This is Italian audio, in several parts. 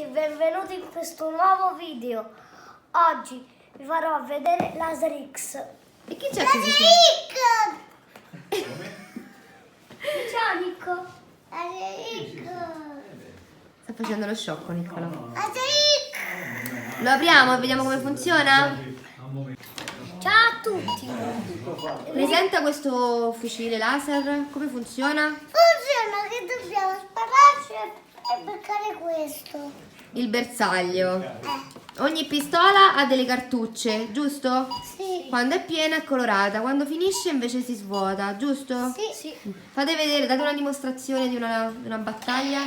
tutti e benvenuti in questo nuovo video. Oggi vi farò vedere Laser X. E chi c'è Laser qui? X! Ciao Nico. Laser X! Sta facendo lo sciocco, Nicola. Laser X! Lo apriamo e vediamo come funziona? Ciao a tutti. Presenta questo fucile laser, come funziona? Funziona che dobbiamo spararci e beccare questo. Il bersaglio. Ogni pistola ha delle cartucce, giusto? Sì. Quando è piena è colorata, quando finisce invece si svuota, giusto? Sì. Fate vedere, date una dimostrazione di una battaglia.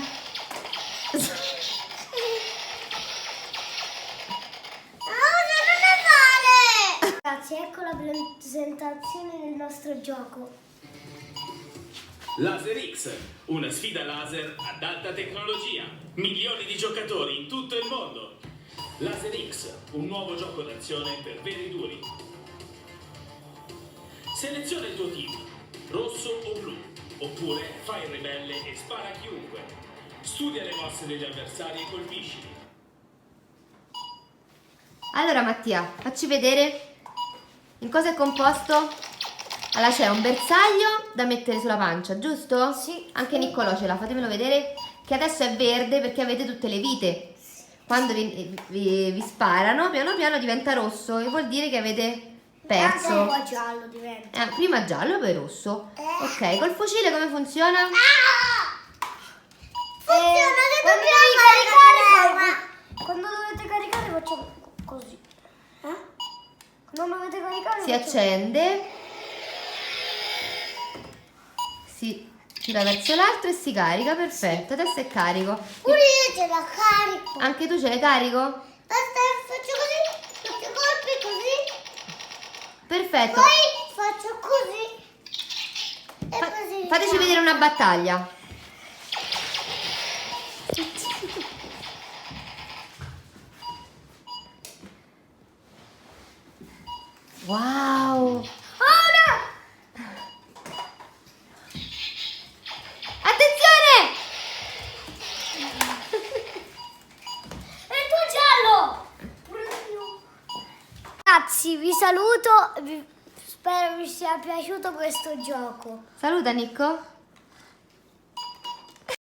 Ragazzi, ecco la presentazione del nostro gioco. Laser X, una sfida laser ad alta tecnologia. Milioni di giocatori in tutto il mondo. Laser X, un nuovo gioco d'azione per veri duri. Seleziona il tuo team, rosso o blu, oppure fai il ribelle e spara a chiunque. Studia le mosse degli avversari e colpisci. Allora Mattia, facci vedere in cosa è composto. Allora c'è un bersaglio da mettere sulla pancia, giusto? Sì. Anche Niccolò ce l'ha, fatemelo vedere, che adesso è verde perché avete tutte le vite. Quando vi sparano, piano piano diventa rosso e vuol dire che avete perso. Anche un po' giallo diventa. Prima giallo e poi rosso. Ok, col fucile come funziona? Funziona che dobbiamo caricare. Quando dovete caricare facciamo così. Quando dovete caricare Si facciamo... accende, si tira verso l'altro e si carica, perfetto, adesso è carico. Pure io ce la carico. Anche tu ce l'hai carico? Basta, faccio così, faccio colpi così, Perfetto. poi faccio così e così. Fateci vedere una battaglia. Wow! Oh no! Attenzione! È il tuo giallo! Pure io. Ragazzi, vi saluto, spero vi sia piaciuto questo gioco. Saluta Nico.